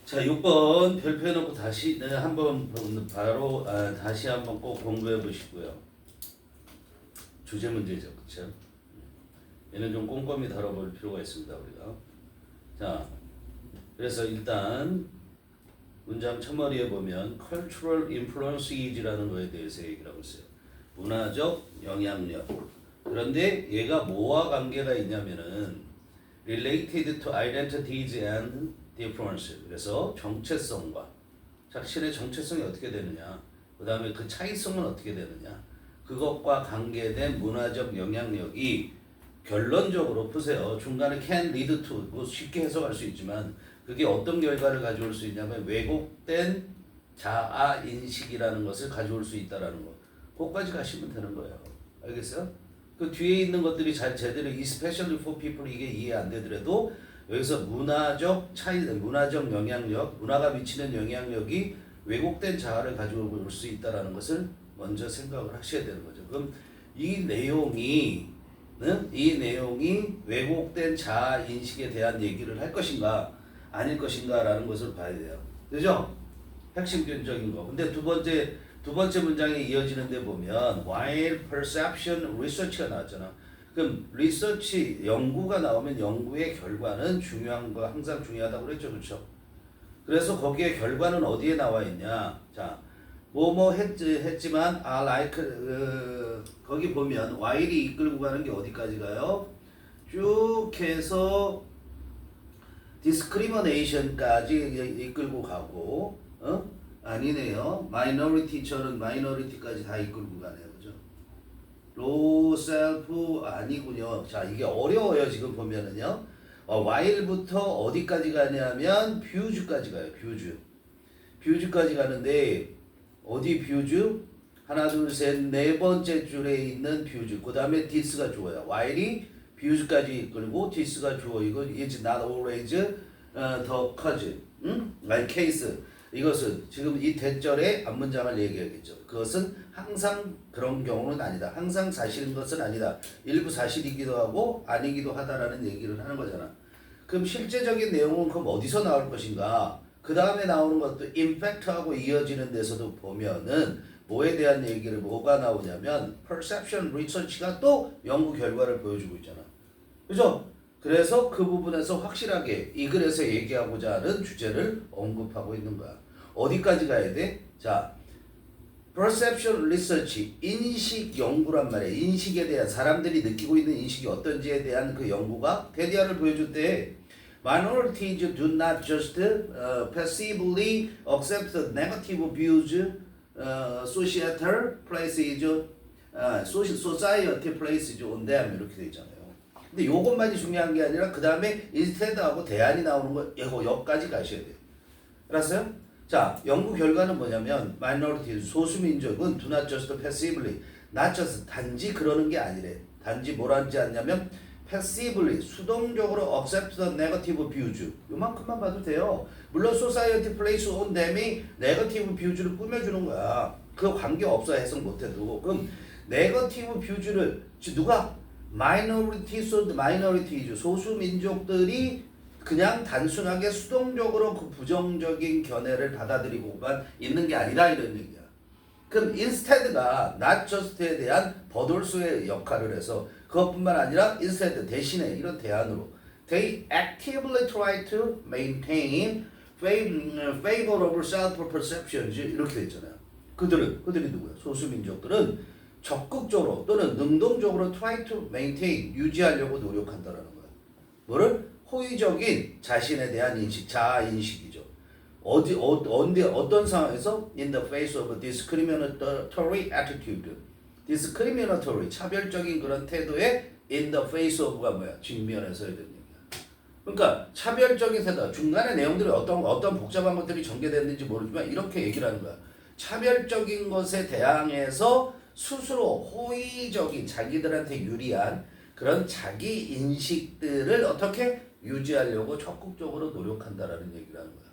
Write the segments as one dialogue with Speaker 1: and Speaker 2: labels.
Speaker 1: 자, 6번 별표 해놓고 다시 한번 바로 다시 한번 꼭 공부해 보시고요. 주제 문제죠, 그렇죠? 얘는 좀 꼼꼼히 다뤄볼 필요가 있습니다, 우리가. 자, 그래서 일단 문장 첫머리에 보면 cultural influences라는 거에 대해서 얘기를 하고 있어요. 문화적 영향력. 그런데 얘가 뭐와 관계가 있냐면은 related to identities and difference. 그래서 정체성과 자신의 정체성이 어떻게 되느냐, 그 다음에 그 차이성은 어떻게 되느냐, 그것과 관계된 문화적 영향력이 결론적으로 보세요. 중간에 can lead to 뭐 쉽게 해석할 수 있지만 그게 어떤 결과를 가져올 수 있냐면 왜곡된 자아 인식이라는 것을 가져올 수 있다라는 거. 그것까지 가시면 되는 거예요. 알겠어요? 그 뒤에 있는 것들이 잘 제대로 especially for people 이게 이해 안 되더라도 여기서 문화적 차이, 문화적 영향력, 문화가 미치는 영향력이 왜곡된 자아를 가져올 수 있다라는 것을 먼저 생각을 하셔야 되는 거죠. 그럼 이 내용이 왜곡된 자아 인식에 대한 얘기를 할 것인가 아닐 것인가라는 것을 봐야 돼요. 그죠? 핵심적인 거. 근데 두 번째 문장에 이어지는 데 보면 while perception research가 나왔잖아. 그럼 리서치 연구가 나오면 연구의 결과는 중요한 거 항상 중요하다고 그랬죠. 그렇죠? 그래서 거기에 결과는 어디에 나와 있냐? 자, 했지만 like 거기 보면 while이 이끌고 가는 게 어디까지 가요? 쭉 해서 discrimination까지 이끌고 가고 아니네요. minority처럼 minority까지 다 이끌고 가네요. 그죠? low self 아니군요. 자, 이게 어려워요. 지금 보면은요. while부터 어디까지 가냐면 views까지 가요. views까지 가는데 어디 views? 하나 둘 셋 네 번째 줄에 있는 views. 그 다음에 this가 주어요. while이 views까지 이끌고 this가 주어. 이거 is not always the cause. like case. 이것은 지금 이 대절의 앞문장을 얘기하겠죠. 그것은 항상 그런 경우는 아니다. 항상 사실인 것은 아니다. 일부 사실이기도 하고 아니기도 하다라는 얘기를 하는 거잖아. 그럼 실제적인 내용은 그럼 어디서 나올 것인가? 그 다음에 나오는 것도 impact하고 이어지는 데서도 보면은 뭐에 대한 얘기를 뭐가 나오냐면 perception research가 또 연구 결과를 보여주고 있잖아. 그죠? 그래서 그 부분에서 확실하게 이 글에서 얘기하고자 하는 주제를 언급하고 있는 거야. 어디까지 가야 돼? 자, perception research, 인식 연구란 말이야. 인식에 대한 사람들이 느끼고 있는 인식이 어떤지에 대한 그 연구가 대디아를 보여줄 때 minorities do not just passively accept the negative views societal places society places on them 이렇게 돼 있잖아요. 근데 요것만이 중요한 게 아니라 그 다음에 instead하고 대안이 나오는 거 여기까지 가셔야 돼요. 알았어요? 자, 연구 결과는 뭐냐면 minority 소수민족은 do not just passively not just 단지 그러는 게 아니래. 단지 뭐라는지 아냐면 passively 수동적으로 accept the negative views 요만큼만 봐도 돼요. 물론 society place on them이 negative views를 꾸며주는 거야. 그 관계없어 해석 못해도. 그럼 negative views를 누가 minorities 소수민족들이 그냥 단순하게 수동적으로 그 부정적인 견해를 받아들이고만 있는 게 아니라 이런 얘기야. 그럼 instead가 not just에 대한 버돌수의 역할을 해서 그것뿐만 아니라 instead 대신에 이런 대안으로 they actively try to maintain favorable self-perceptions 이렇게 돼 있잖아요. 그들이 누구야? 소수민족들은 적극적으로 또는 능동적으로 try to maintain 유지하려고 노력한다라는 거야. 뭐를? 호의적인 자신에 대한 인식, 자아 인식이죠. 어떤 상황에서 in the face of discriminatory attitude, discriminatory 차별적인 그런 태도에 in the face of가 뭐야? 직면해서 해야 되는 얘기야. 그러니까 차별적인 태도, 중간에 내용들이 어떤 복잡한 것들이 전개됐는지 모르지만 이렇게 얘기를 하는 거야. 차별적인 것에 대항해서 스스로 호의적인 자기들한테 유리한 그런 자기 인식들을 어떻게 유지하려고 적극적으로 노력한다라는 얘기를 하는 거야.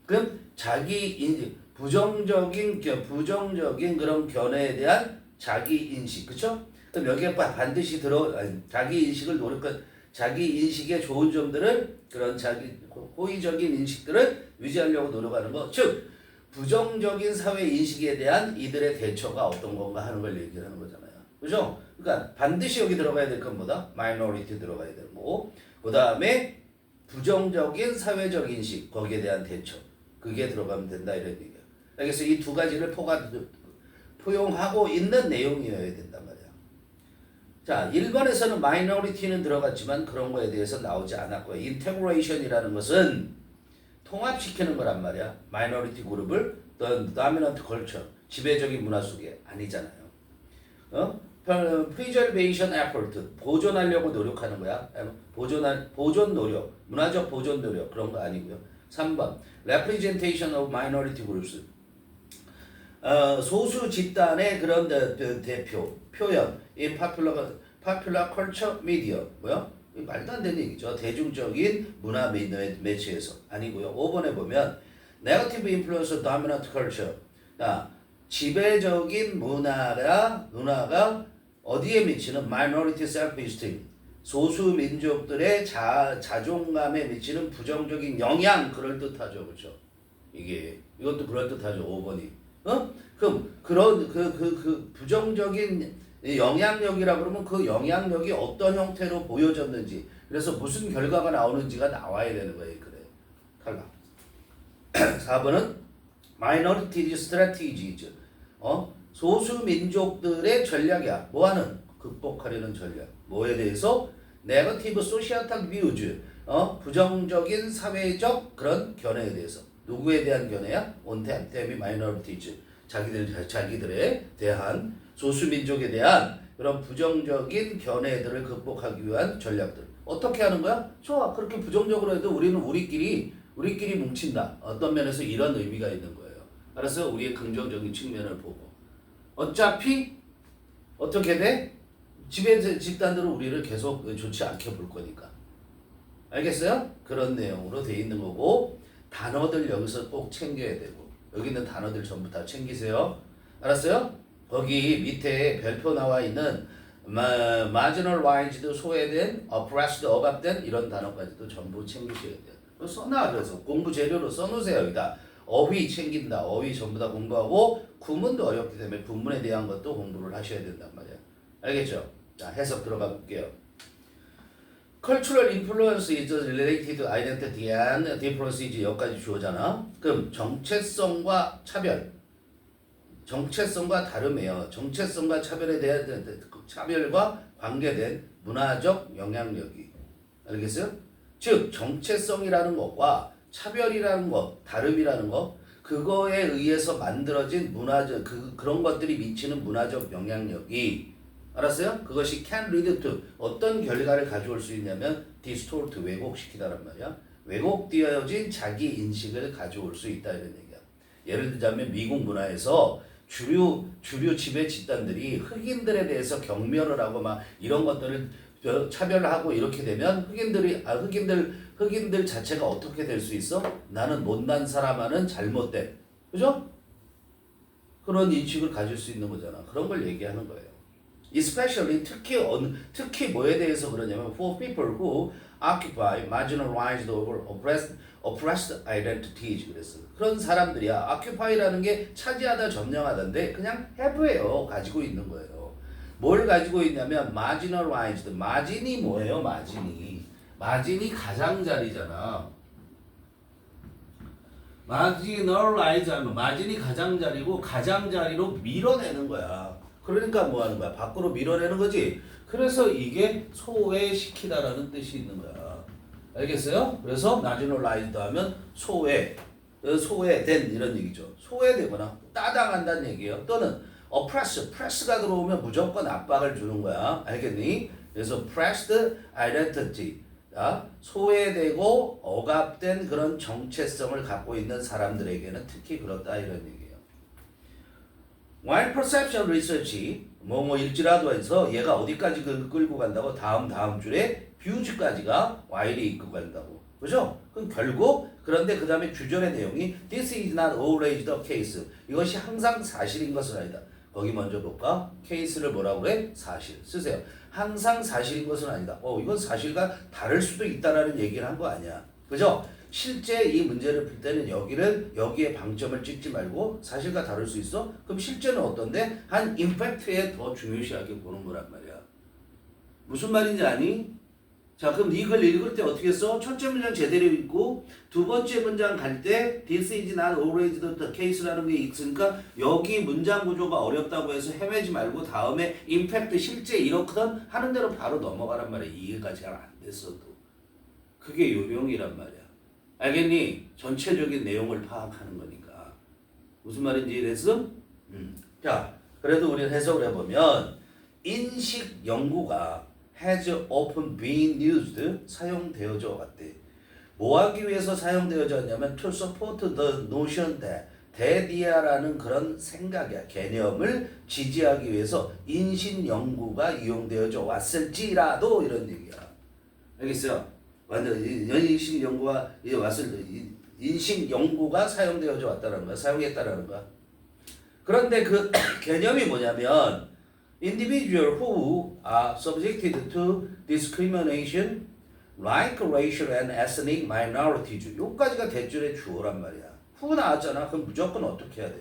Speaker 1: 그럼 자기 인식, 부정적인 그런 견해에 대한 자기 인식, 그렇죠? 그럼 여기에 반드시 자기 인식을 자기 인식의 좋은 점들을 그런 자기 호의적인 인식들을 유지하려고 노력하는 거. 즉 부정적인 사회 인식에 대한 이들의 대처가 어떤 건가 하는 걸 얘기하는 거잖아요. 그죠? 그러니까 반드시 여기 들어가야 될 건 뭐다? 마이너리티 들어가야 되고 그 다음에 부정적인 사회적 인식 거기에 대한 대처 그게 들어가면 된다 이런 얘기야. 그래서 이 두 가지를 포용하고 있는 내용이어야 된단 말이야. 자, 1번에서는 마이너리티는 들어갔지만 그런 거에 대해서 나오지 않았고요. 인테그레이션이라는 것은 통합시키는 거란 말이야. 마이너리티 그룹을 dominant culture, 지배적인 문화 속에 아니잖아요. preservation effort, 보존하려고 노력하는 거야. 보존 노력, 문화적 보존 노력 그런 거 아니고요. 3번, representation of minority groups. 소수 집단의 그런 대표, 표현, 이 popular culture media, 뭐야? 말도 안 되는 얘기죠. 대중적인 문화 매체에서 아니고요. 5번에 보면 negative influence of dominant culture. 지배적인 문화가 어디에 미치는 minority self-esteem. 소수 민족들의 자존감에 미치는 부정적인 영향 그럴 듯하죠. 그렇죠? 이것도 그럴 듯하죠. 5번이. 그럼 그런 그 부정적인 영향력이라 그러면 그 영향력이 어떤 형태로 보여졌는지 그래서 무슨 결과가 나오는지가 나와야 되는 거예요. 그래. 탈락. 4번은 minority strategies. 소수 민족들의 전략이야. 뭐하는? 극복하려는 전략. 뭐에 대해서? negative societal views. 부정적인 사회적 그런 견해에 대해서. 누구에 대한 견해야? on them, minorities. 자기들에 대한 소수민족에 대한 그런 부정적인 견해들을 극복하기 위한 전략들. 어떻게 하는 거야? 좋아. 그렇게 부정적으로 해도 우리는 우리끼리 뭉친다. 어떤 면에서 이런 의미가 있는 거예요. 알았어요? 우리의 긍정적인 측면을 보고. 어차피 어떻게 돼? 집단들은 우리를 계속 좋지 않게 볼 거니까. 알겠어요? 그런 내용으로 돼 있는 거고 단어들 여기서 꼭 챙겨야 되고 여기 있는 단어들 전부 다 챙기세요. 알았어요? 거기 밑에 별표 나와 있는 marginalized, 소외된, oppressed, 억압된 이런 단어까지도 전부 챙기셔야 돼요. 써놔. 그래서 공부 재료로 써놓으세요. 여기다. 어휘 챙긴다. 어휘 전부 다 공부하고 구문도 어렵기 때문에 구문에 대한 것도 공부를 하셔야 된단 말이야. 알겠죠? 자, 해석 들어가 볼게요. Cultural influence is related to identity and differences. 여기까지 주어잖아. 그럼 정체성과 차별. 정체성과 다름이에요. 정체성과 차별에 대한 차별과 관계된 문화적 영향력이. 알겠어요? 즉 정체성이라는 것과 차별이라는 것, 다름이라는 것, 그거에 의해서 만들어진 문화적 그런 것들이 미치는 문화적 영향력이 알았어요? 그것이 can lead to 어떤 결과를 가져올 수 있냐면 distort 왜곡시키다란 말이야. 왜곡되어진 자기 인식을 가져올 수 있다 이런 얘기야. 예를 들자면 미국 문화에서 주류 지배 집단들이 흑인들에 대해서 경멸을 하고 막 이런 것들을 차별하고 이렇게 되면 흑인들 자체가 어떻게 될 수 있어? 나는 못난 사람하는 잘못된, 그죠? 그런 인식을 가질 수 있는 거잖아. 그런 걸 얘기하는 거예요. Especially 특히 뭐에 대해서 그러냐면 for people who occupy marginalized or oppressed identities 그랬어. 그런 사람들이야. occupy라는 게 차지하다 점령하다인데 그냥 have예요. 가지고 있는 거예요. 뭘 가지고 있냐면 marginalized. 마진이 뭐예요? 마진이 가장자리잖아. marginalize 하면 마진이 가장자리고 가장자리로 밀어내는 거야. 그러니까 뭐 하는 거야? 밖으로 밀어내는 거지. 그래서 이게 소외시키다라는 뜻이 있는 거야. 알겠어요? 그래서 marginalized 하면 소외된 이런 얘기죠. 소외되거나 따당한다는 얘기예요. 또는 press가 들어오면 무조건 압박을 주는 거야. 알겠니? 그래서 oppressed identity. 소외되고 억압된 그런 정체성을 갖고 있는 사람들에게는 특히 그렇다 이런 얘기예요. While perception research 뭐일지라도 해서 얘가 어디까지 끌고 간다고 다음 줄에 views까지가 while이 이끌고 간다고. 그죠? 그럼 결국 그런데 그 다음에 규절의 내용이 this is not always the case. 이것이 항상 사실인 것은 아니다. 거기 먼저 볼까? 케이스를 뭐라고 그래? 사실. 쓰세요. 항상 사실인 것은 아니다. 이건 사실과 다를 수도 있다라는 얘기를 한 거 아니야. 그죠? 실제 이 문제를 풀 때는 여기에 방점을 찍지 말고 사실과 다를 수 있어? 그럼 실제는 어떤데? 한 임팩트에 더 중요시하게 보는 거란 말이야. 무슨 말인지 아니? 자, 그럼 이걸 읽을 때 어떻게 써? 첫째 문장 제대로 읽고 두 번째 문장 갈 때 this is not always the case라는 게 있으니까 여기 문장 구조가 어렵다고 해서 헤매지 말고 다음에 임팩트 실제 이렇거든 하는 대로 바로 넘어가란 말이야. 이해가 잘 안 됐어도. 그게 요령이란 말이야. 알겠니? 전체적인 내용을 파악하는 거니까. 무슨 말인지 이해됐어? 자, 그래도 우리는 해석을 해보면 인식 연구가 has often been used 사용되어져 왔대. 뭐 하기 위해서 사용되어져 왔냐면 to support the notion that 대디아라는 그런 생각이야. 개념을 지지하기 위해서 인식 연구가 이용되어져 왔을지라도 이런 얘기야. 알겠어요? 완전 인식 연구가 인식 연구가 사용되어져 왔다는 거야. 사용했다라는 거야. 그런데 그 개념이 뭐냐면 individual who are subjected to discrimination like racial and ethnic minorities. 요까지가 대줄의 주어란 말이야. who 나왔잖아. 그럼 무조건 어떻게 해야 돼?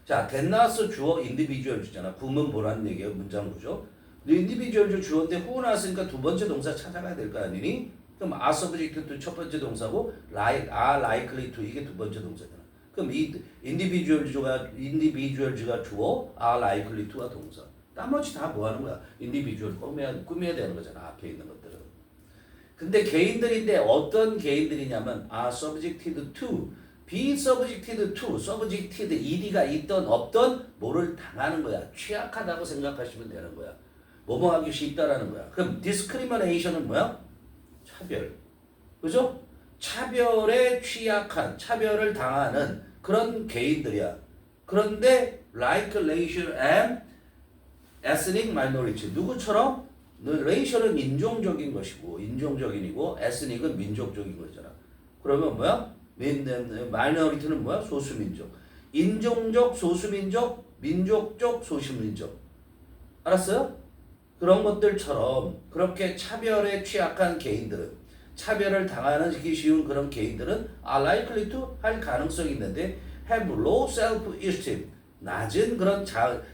Speaker 1: 자, that 나왔어. 주어 individual 주잖아. 구문 보라는 얘기예요. 문장 구조. individual 주어인데 who 나왔으니까 두 번째 동사 찾아가야 될 거 아니니? 그럼 are subjected to 첫 번째 동사고 are likely to 이게 두 번째 동사잖아. 그럼 이 individual 주가 주어, are likely to가 동사. 나머지 다 뭐 하는 거야? 인디비주얼 꾸며야 되는 거잖아. 앞에 있는 것들은. 근데 개인들인데 어떤 개인들이냐면 subjected to, be subjected to, subjected ed가 있던 없던 뭐를 당하는 거야. 취약하다고 생각하시면 되는 거야. 뭐뭐 하기 쉽다라는 거야. 그럼 discrimination은 뭐야? 차별. 그죠? 차별에 취약한, 차별을 당하는 그런 개인들이야. 그런데 like racial and ethnic minority 누구처럼? racial은 인종적인 것이고 인종적인이고 ethnic은 민족적인 거잖아. 그러면 뭐야? minority는 뭐야? 소수민족. 인종적 소수민족, 민족적 소수민족. 알았어요? 그런 것들처럼 그렇게 차별에 취약한 개인들은 차별을 당하기 쉬운 그런 개인들은 are likely to 할 가능성이 있는데 have low self-esteem 낮은 그런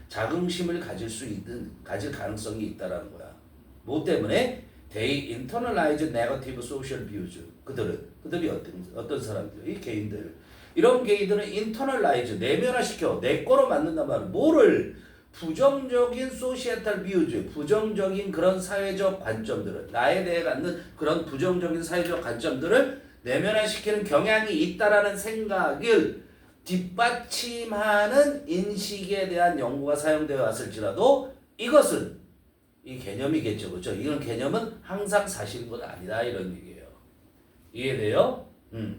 Speaker 1: 자긍심을 가질 가능성이 있다라는 거야. 뭐 때문에? They internalize negative social views. 그들이 어떤 사람들? 이 개인들. 이런 개인들은 internalize 내면화시켜 내 거로 만든단 말이야. 뭐를? 부정적인 societal views, 부정적인 그런 사회적 관점들을 나에 대해 갖는 그런 부정적인 사회적 관점들을 내면화시키는 경향이 있다라는 생각을 뒷받침하는 인식에 대한 연구가 사용되어 왔을지라도 이것은 이 개념이겠죠. 그렇죠? 이런 개념은 항상 사실인 건 아니다 이런 얘기예요. 이해돼요?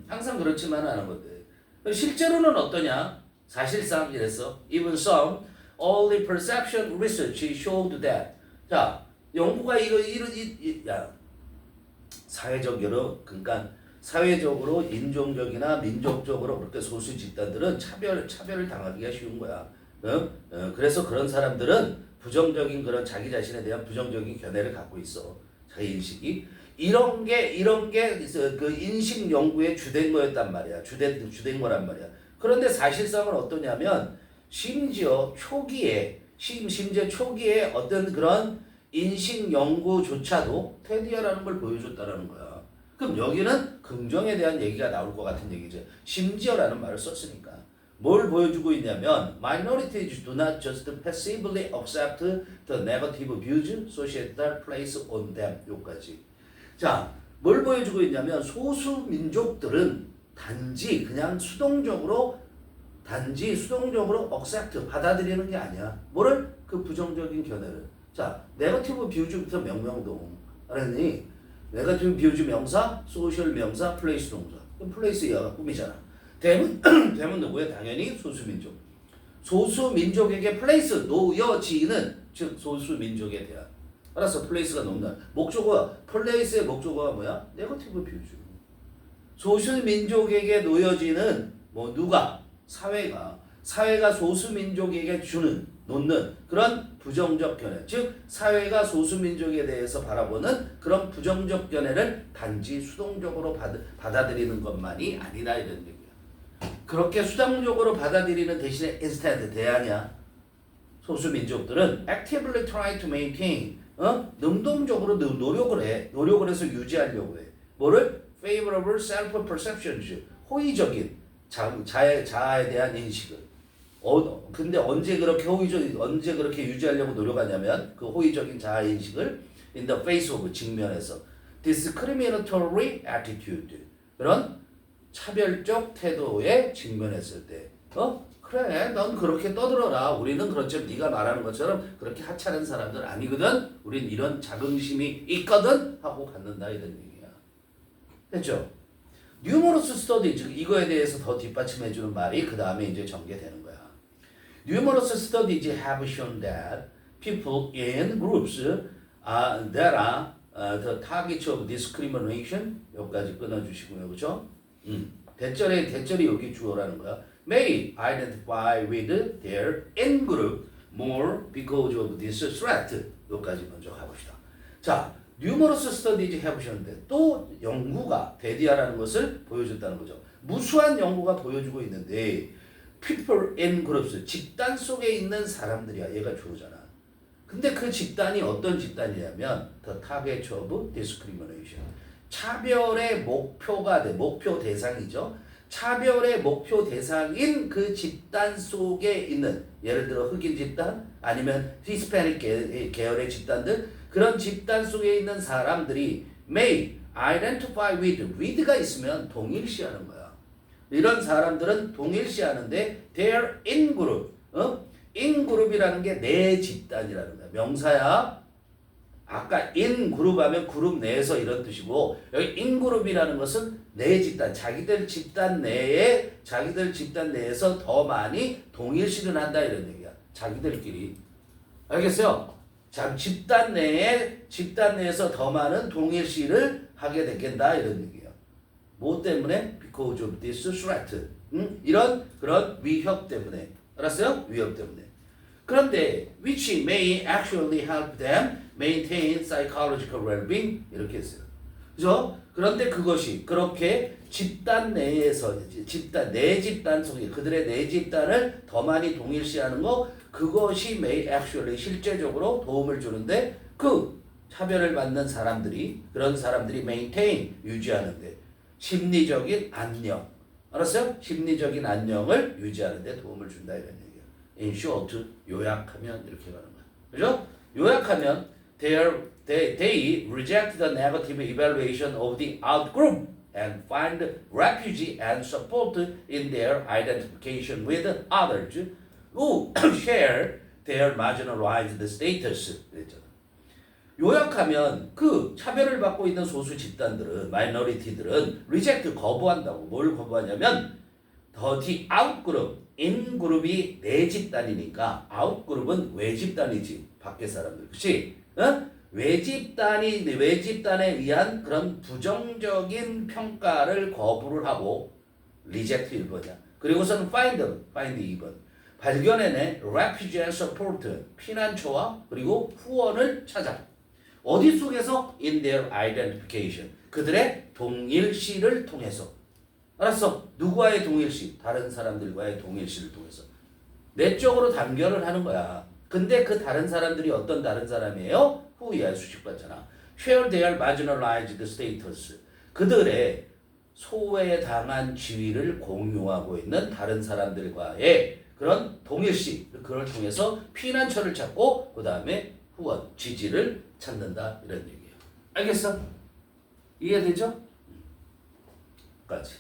Speaker 1: 항상 그렇지만은 않은 건데 실제로는 어떠냐? 사실상 이랬어. Even some early perception research showed that. 자, 연구가 그러니까 사회적으로 인종적이나 민족적으로 그렇게 소수 집단들은 차별을 당하기가 쉬운 거야. 그래서 그런 사람들은 부정적인 그런 자기 자신에 대한 부정적인 견해를 갖고 있어. 자기 인식이 이런 게 그 인식 연구의 주된 거였단 말이야. 주된 거란 말이야. 그런데 사실상은 어떠냐면 심지어 초기에 어떤 그런 인식 연구조차도 테디아라는 걸 보여줬다라는 거야. 그럼 여기는 긍정에 대한 얘기가 나올 것 같은 얘기죠. 심지어라는 말을 썼으니까. 뭘 보여주고 있냐면 minorities do not just passively accept the negative views societal place on them. 요까지. 자, 뭘 보여주고 있냐면 소수 민족들은 단지 수동적으로 accept 받아들이는 게 아니야. 뭐를? 그 부정적인 견해를. 자, 네거티브 뷰즈부터 명명동. 알았니? 네거티브 뷰즈 명사, 소셜 명사, 플레이스 동사. 그럼 플레이스가 꿈이잖아. 대문 누구야? 당연히 소수민족. 소수민족에게 플레이스 놓여지는 즉 소수민족에 대한. 알았어? 플레이스가 놓는다. 목적어가 플레이스의 목적어가 뭐야? 네거티브 뷰즈. 소수민족에게 놓여지는 누가? 사회가 소수민족에게 주는 놓는 그런 부정적 견해, 즉 사회가 소수민족에 대해서 바라보는 그런 부정적 견해를 단지 수동적으로 받아들이는 것만이 아니다 이런 얘기야. 그렇게 수동적으로 받아들이는 대신에 instead 대안이야. 소수민족들은 actively try to maintain 능동적으로 노력을 해. 노력을 해서 유지하려고 해. 뭐를? favorable self-perceptions 호의적인 자아에 대한 인식을. 근데 언제 그렇게 유지하려고 노력하냐면 그 호의적인 자아 인식을 in the face of 직면에서 discriminatory attitude 그런 차별적 태도에 직면했을 때 그래 넌 그렇게 떠들어라 우리는 그렇죠 네가 말하는 것처럼 그렇게 하찮은 사람들 아니거든 우린 이런 자긍심이 있거든 하고 갖는다 이런 얘기야. 됐죠? numerous study 즉 이거에 대해서 더 뒷받침해주는 말이 그 다음에 이제 전개되는 거야. Numerous studies have shown that people in groups that are the targets of discrimination 여기까지 끊어주시고요, 그렇죠? 대절이 여기 주어라는 거야. May identify with their in-group more because of this threat. 여기까지 먼저 가봅시다. 자, numerous studies have shown that 또 연구가 데디아라는 것을 보여줬다는 거죠. 무수한 연구가 보여주고 있는데 people in groups, 집단 속에 있는 사람들이야. 얘가 주어잖아. 근데 그 집단이 어떤 집단이냐면 the target of discrimination. 차별의 목표가 돼. 목표 대상이죠. 차별의 목표 대상인 그 집단 속에 있는 예를 들어 흑인 집단 아니면 히스패닉 계열의 집단들 그런 집단 속에 있는 사람들이 may identify with가 있으면 동일시하는 거야. 이런 사람들은 동일시하는데 their in group, in group이라는 게 내 집단이라는 거야. 명사야. 아까 in group 하면 그룹 내에서 이런 뜻이고 여기 in group이라는 것은 내 집단, 자기들 집단 내에서 더 많이 동일시를 한다 이런 얘기야. 자기들끼리. 알겠어요? 자, 집단 내에서 더 많은 동일시를 하게 되겠다 이런 얘기야. 뭐 때문에? Because of this threat. 이런 그런 위협 때문에. 알았어요? 위협 때문에. 그런데 which may actually help them maintain psychological well-being 이렇게 했어요. 그죠? 그런데 그것이 그렇게 집단 내에서 내 집단 속에 그들의 내 집단을 더 많이 동일시하는 거 그것이 may actually 실제적으로 도움을 주는데 그 차별을 받는 사람들이 그런 사람들이 maintain 유지하는데 심리적인 안녕 알았어요? 심리적인 안녕을 유지하는데 도움을 준다 이런 얘기예요. In short 요약하면 이렇게 가는 거야. 그죠? 요약하면 they reject the negative evaluation of the out-group and find refuge and support in their identification with others who share their marginalized status. 그랬잖아. 요약하면 그 차별을 받고 있는 소수 집단들은 마이너리티들은 reject 거부한다고. 뭘 거부하냐면 the out-group, in-group이 내 집단이니까 out-group은 외 집단이지. 밖의 사람들. 그치? 외 집단에 의한 그런 부정적인 평가를 거부를 하고 reject 1번이야. 그리고선 find 2번. 발견해내 refuge and support 피난처와 그리고 후원을 찾아. 어디 속에서? In their identification. 그들의 동일시를 통해서. 알았어? 누구와의 동일시? 다른 사람들과의 동일시를 통해서. 내적으로 단결을 하는 거야. 근데 그 다른 사람들이 어떤 다른 사람이에요? 후이야 수식받잖아. Share their marginalized status. 그들의 소외당한 지위를 공유하고 있는 다른 사람들과의 그런 동일시. 그걸 통해서 피난처를 찾고 그 다음에 후원, 지지를 찾는다 이런 얘기예요. 알겠어? 이해되죠? 까지.